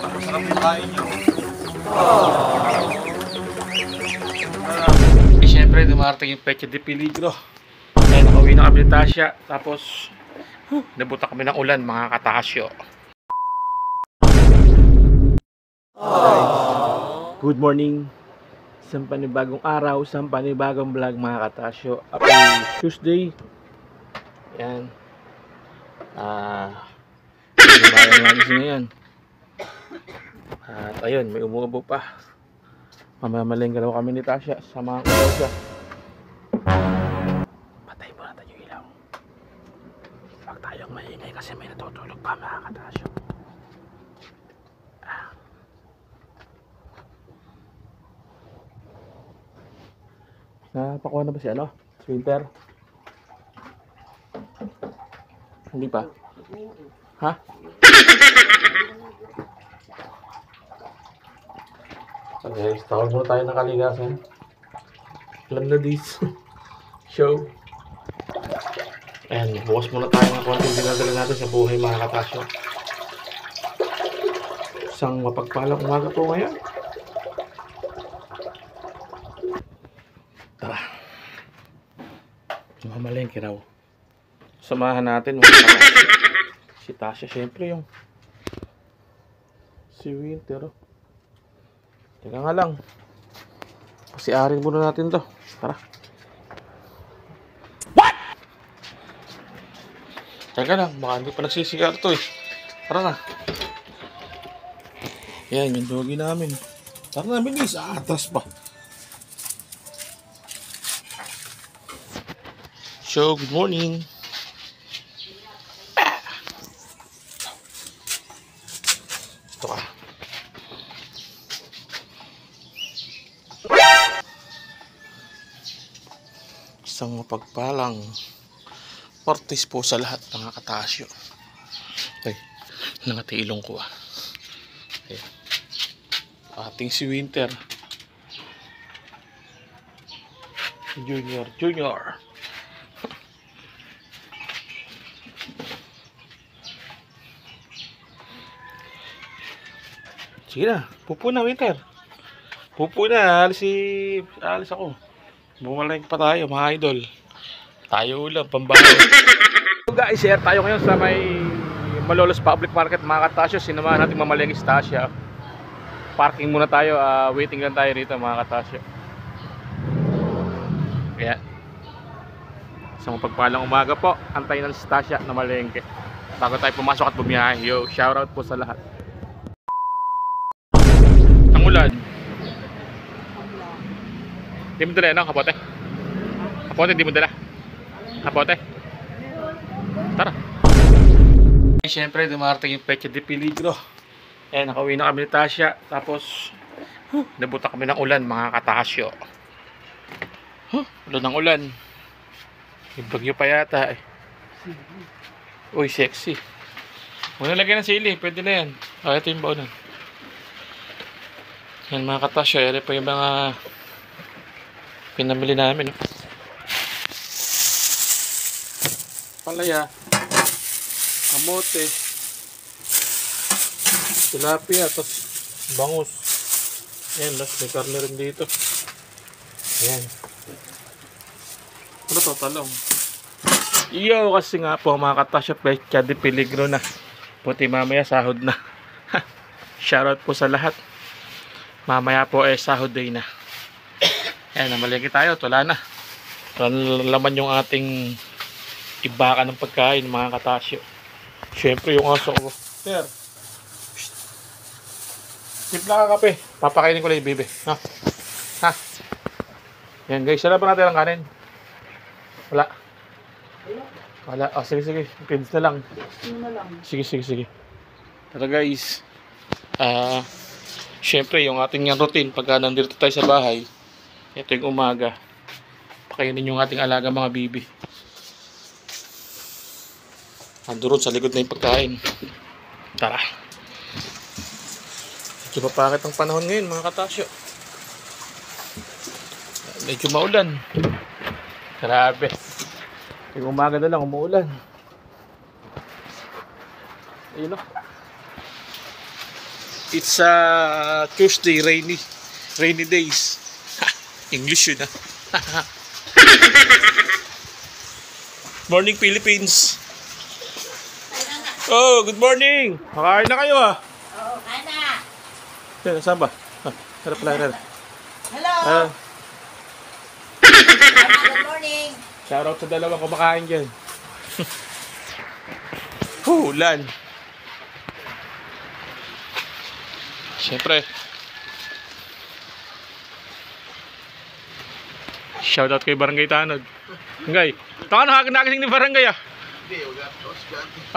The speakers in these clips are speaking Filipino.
Masarap yung kain nyo. Siyempre, dumarating yung Peche de Peligro. Kaya nakauwi na kami ni Tasha. Tapos, nabuta kami ng ulan, mga katasyo. Good morning. Isang panibagong araw, isang panibagong vlog, mga katasyo. Happy Tuesday. Yan. Bayan natin siya ngayon. At ayun, may umuubo pa. Mamamalengke raw kami ni Tasha. Samahan ko daw siya. Patay mo natin yung ilaw. Huwag tayong maingay kasi may natutulog pa, mga katasyo. Napakuha na ba si ano? Winter? Hindi pa? Ha? Okay, tawag muna tayo ng kaligasan. Alam na this show. Ayan, bukas muna tayo ng konting dinadala natin sa buhay, mga katasyo. Isang mapagpalang umaga po ngayon. Tara. Mamalengke raw. Samahan natin mga katasyo. Si Tasha, syempre yung si Winter. Teka nga lang. Pasiarin muna natin to. Tara. What? Teka lang, baka hindi pa nagsisigar to eh. Tara na. Yan, yung doggy namin. Tara na, bilis. Atras pa. So, good morning. Ito ka. Isang mapagpalang partis po sa lahat, mga katasyo. Ay, nangati ilong ko ah. Ayan. Ating si Winter. Junior. Sige na, pupo na Winter. Pupo na, alis ako. Bumalengke pa tayo, mga idol. Tayo ulang, pambahay. So guys, share tayo ngayon sa may Malolos Public Market, mga katasyo. Sinamahan natin mamalengke si Tasha. Parking muna tayo, waiting lang tayo rito, mga katasyo. Kaya isang pagpalang umaga po. Antayin na si Tasha na malengke bago tayo pumasok at bumiyahe. Yo, shoutout po sa lahat. Ang ulan. Di mo dala, ano? Kapote? Kapote, di mo dala? Kapote? Tara. Siyempre, dumarating yung Peche de Peligro. Ayan, nakauwi na kami ni Tasha. Tapos, nabuta kami ng ulan, mga katasyo. Ulan ng ulan. Yung bagyo pa yata eh. Uy, sexy. Huwag nalagyan ng sili, pwede na yan. Ito yung baunan. Yan, mga katasyo. Ere pa yung mga pinamili namin. Palaya, kamote, tilapia, tapos bangus. Ayan, may karne rin dito. Ayan. Ano to? Talong. Iyo, kasi nga po mga katasyo, Peche de Peligro na. Puti mamaya sahod na. Shoutout po sa lahat. Mamaya po sahod day na. Ayan, namalengke tayo. Wala na. Laman yung ating ibaka ng pagkain, mga katasyo. Siyempre yung aso ko. Sir. Timpla ka kape. Papakainin ko lang yung bibi. Ha? Ha? Yan guys. Sala pa natin ang kanin? Wala. Wala. Oh, sige. Pins na lang. Sige. Tara guys. Siyempre yung ating routine pagka nandito tayo sa bahay. Ito yung umaga. Pakainin yung ating alaga mga bibi. Andurot sa likod na yung pagkain. Tara. Medyo mapakit ang panahon ngayon, mga katasyo. Medyo maulan. Grabe. Yung umaga na lang umuulan. Ayun o. It's Tuesday, rainy days. English yun Morning Philippines. Oh, good morning. Makain na kayo Oo, kana. Yan, saan ba? Harap lang. Hello. Good morning. Shoutout sa dalawang kumakain dyan. Ulan. Siyempre. Shoutout kay Barangay Tanod. Ngay, taka nagising ni Barangay Hindi, wala po.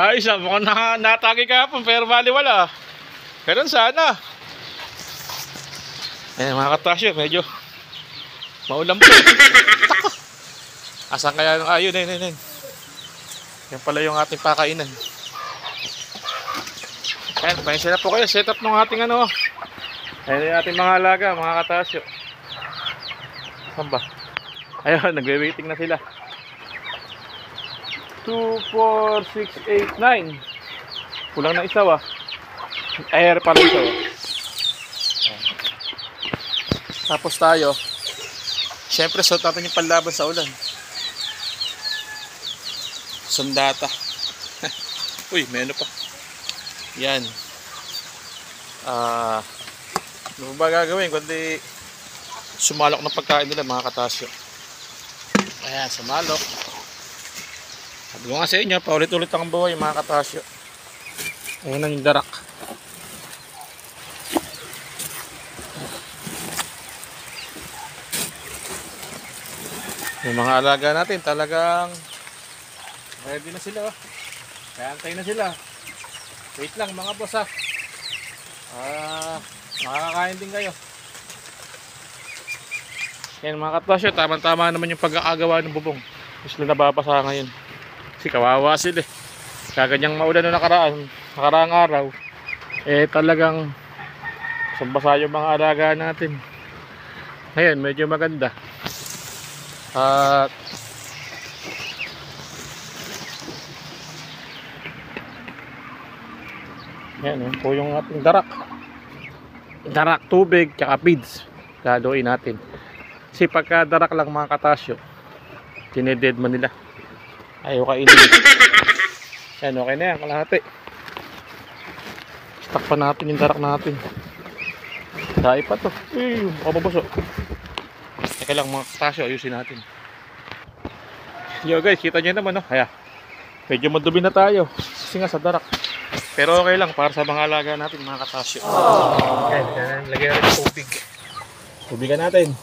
Ayos mukhang natagi ka po, pero bali wala. Ganun sana. Mga katasyo, medyo maulan po. Tako. Asan kaya nung ayun, yan pala yung ating pakainan. Ayan, pahinsin na po kayo, setup ng ating Ayan yung ating mga alaga, mga katasyo. Saan ba? Ayun, nagwe-waiting na sila. 2, 4, 6, 8, 9. Kulang na isa Air pala ito. Tapos tayo, syempre suot natin yung panlaban sa ulan. Sundata. Uy, may ano pa. Yan. Ano ba gagawin kundi sumalok ng pagkain nila, mga katasyo. Ayan, sumalok. Sabi ko nga sa inyo, paulit-ulit ang buhay, mga katasyo. Ayan na yung darak. Yung mga alaga natin talagang ready na sila. Kaya antay na sila. Wait lang mga boss makakakain din kayo. Yan mga katasyo, tama-tama naman yung pag-aagawa ng bubong. Gusto na nababasa ngayon. Kasi kawawa sila Kaganyang maulan na nakaraang araw. Talagang basa yung mga alaga natin. Ngayon, medyo maganda. At yan po yung ating darak tubig tsaka feeds laluin natin kasi pagka darak lang, mga katasyo, tineded man nila, ayaw kainin. Yan, okay na yan, kalahati. Stock pa natin yung darak natin. Dahil pa to, makababaso. Teka lang mga katasyo, ayusin natin. Yo guys, kita nyo naman Kaya medyo madumi na tayo kasi nga sa darak. Pero okay lang para sa mga alaga natin, mga katasyo. Okay, lagyan natin tubig. Tubigan natin.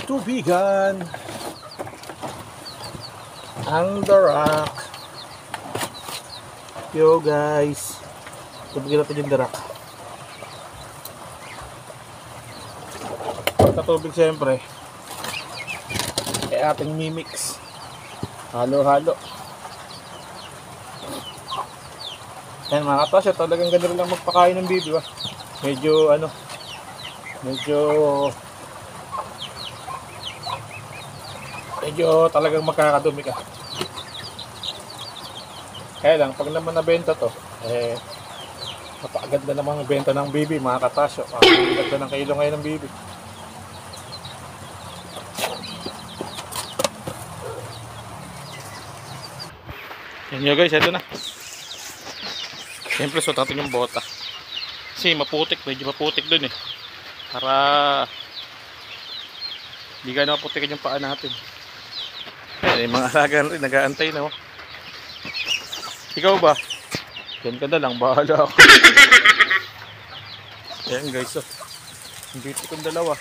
Tubigan ang darak. Yo guys, tubigan natin yung darak. Pagkatubig siyempre ating mimix, halo-halo. Yan mga katasyo, talagang ganda lang magpakain ng bibi medyo talagang magkakadumi ka. Kaya lang pag naman nabenta to, napakaganda naman ang benta ng bibi, mga katasyo. Ganda ng kilo ngayon ng bibi. Yan nyo guys, ito na. Siyempre suot natin yung bota kasi medyo maputik dun para hindi ka na maputikin yung paa natin. Yan, yung mga alaga rin nag-aantay na Ikaw ba? Yan ka na lang, bahala ako. Yan guys, dito kong dalawa.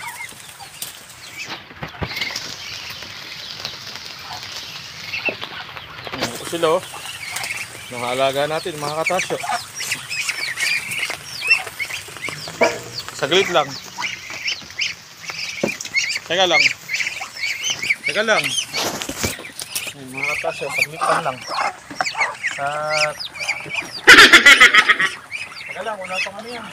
Ito sila mga alaga natin, mga katasyo. Saglit lang. Teka lang. Mga katasyo, saglit lang. At teka lang, wala pang yan.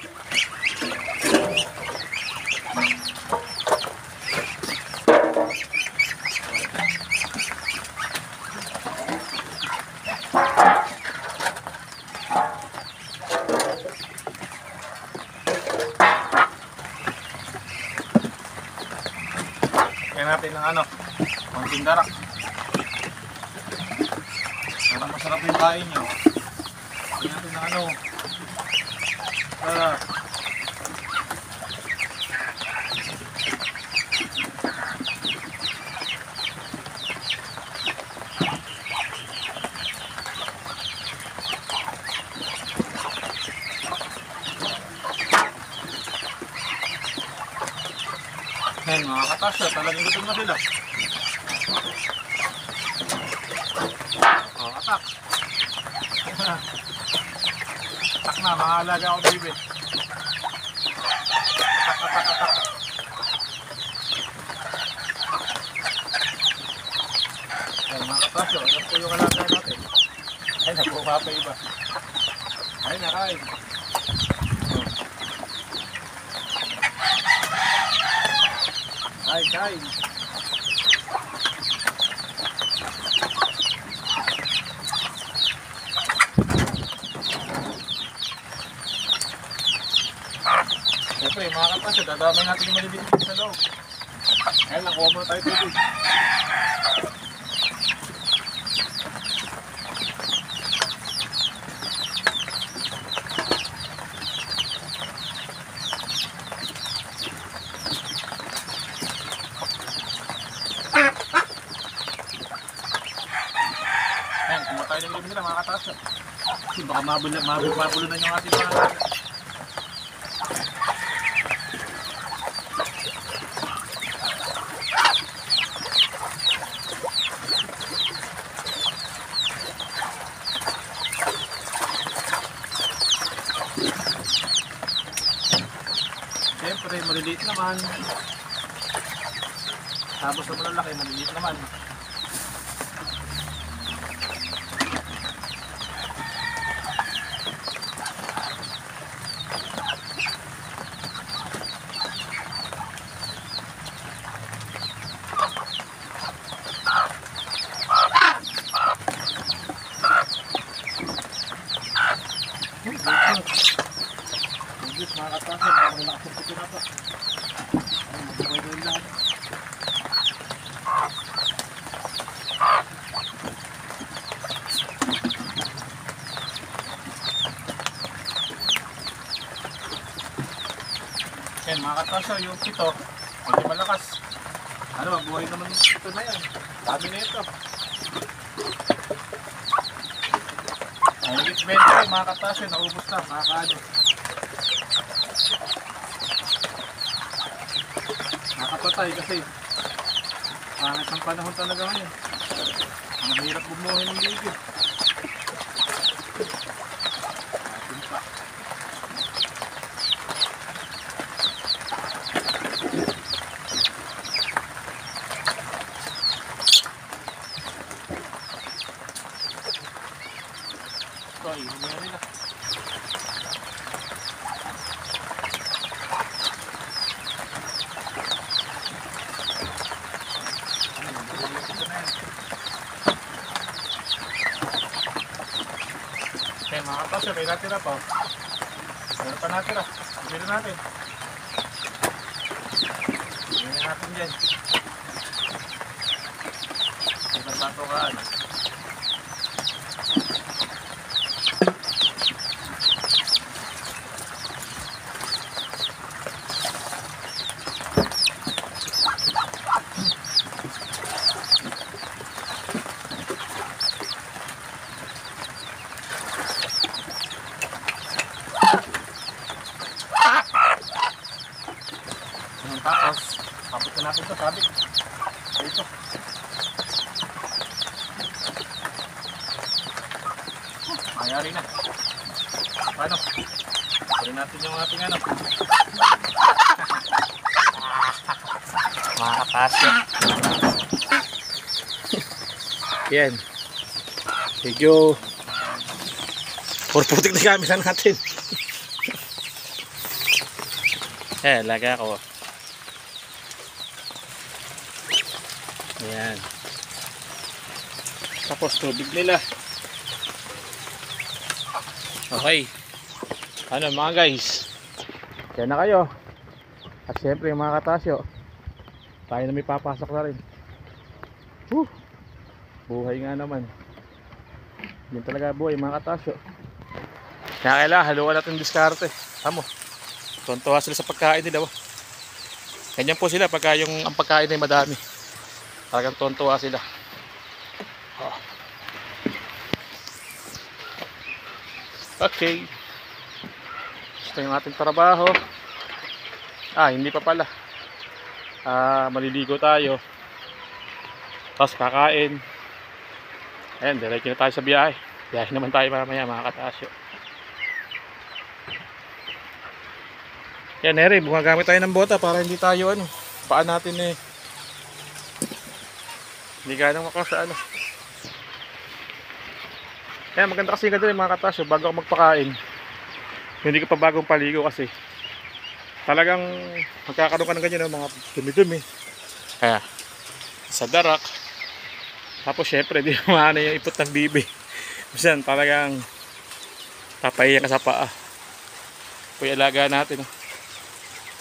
natin ng ano, konting darak. Para masarap yung kain nyo. Lagyan natin ng ano, darak. Ayan mga katasya, talagang gutom na sila. O, atak. Atak na, mga alaga ako baby. Atak. Ayan mga katasya, ayan po yung alaga natin. Ay, nakuha pa iba. Ay, nakain. Kain. Siyempre, mga kapasya, dadamay natin yung maliliit sa loob. Ayan, nakuha muna tayo tubig. Ayan, kumuha tayo ng limit nila mga katasya. Kasi baka mabulunan yung ating mga alaga. Siyempre, maliliit naman. Tapos na malalaki, maliliit naman. Good mga katasya, baka malakas ang putin na pa. Mabuhay na yung lahat. Yan mga katasya, yung pito, hindi malakas. Ano, mabuhay naman yung pito na yan. Dami na ito. Ay, 20 mga katasya, naubos na, makakaano. Nakapatay kasi pangit ang panahon talaga ngayon. Ang hirap bumuhay ng ligid. Atin pa. Ito ay humiri na. Okay, mga katasya, may natira pa. Meron pa natira. Bumili natin. Bumili natin dyan. Ibang patukaan. Tapos, tapos na natin ito, sabi. Dito. Mayari na. Paano? Pwede natin yung ating ano. Mga kapasya. Yan. Medyo purputik na camera natin. Laga ako. Ayan. Tapos tubig nila. Okay. Ano mga guys? Kaya na kayo. At syempre yung mga katasyo. Tayo na may papasok na rin. Woo! Buhay nga naman. Yan talaga buhay mga katasyo. Kaya kailangan haluan natin yung diskarte. Tamo. Tuntua sila sa pagkain nila. Ganyan po sila pagka ang pagkain ay madami. Talagang tuntua sila. Oh. Okay. Gusto yung ating trabaho. Hindi pa pala. Maliligo tayo. Tapos kakain. Ayan, diretso na tayo sa biyahe. Biyahe naman tayo mamaya mga katasyo. Yan, Eri, gumagamit tayo ng bota para hindi tayo paan natin hindi ganang makasa Yan, maganda kasi ganun mga katasyo, bago ako magpakain. Hindi ka pa bagong paligo kasi talagang magkakaroon ka ng ganyan mga dumi-dumi. Kaya sa darak. Tapos syempre di maano yung ipot ng bibi. Minsan talagang papahiya ka sa paa. Kuya alaga natin.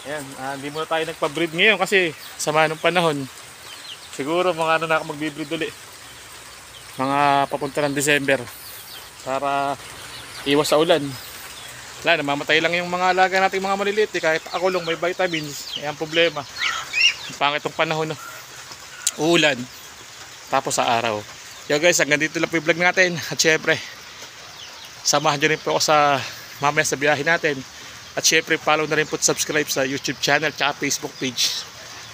Ayan, hindi muna tayo nagpa-breed ngayon kasi sama ng panahon. Siguro mga na ako magbi-breed ulit. Mga papunta ng December. Para iwas sa ulan. Wala, namamatay lang yung mga alaga natin mga maliliit. Kahit akulong may vitamins. Ayan problema. Pangit ang panahon. Uulan. Tapos sa araw. Yo guys, hanggang dito lang po yung vlog natin. At syempre, samahan nyo rin po ako sa mamaya sa biyahe natin. At syempre, follow na rin po at subscribe sa YouTube channel at Facebook page.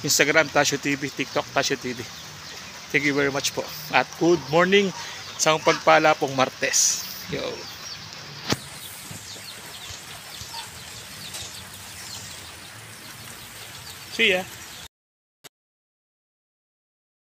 Instagram, Tasyo TV, TikTok, Tasyo TV. Thank you very much po. At good morning sa pagpala pong Martes. Yo. See ya.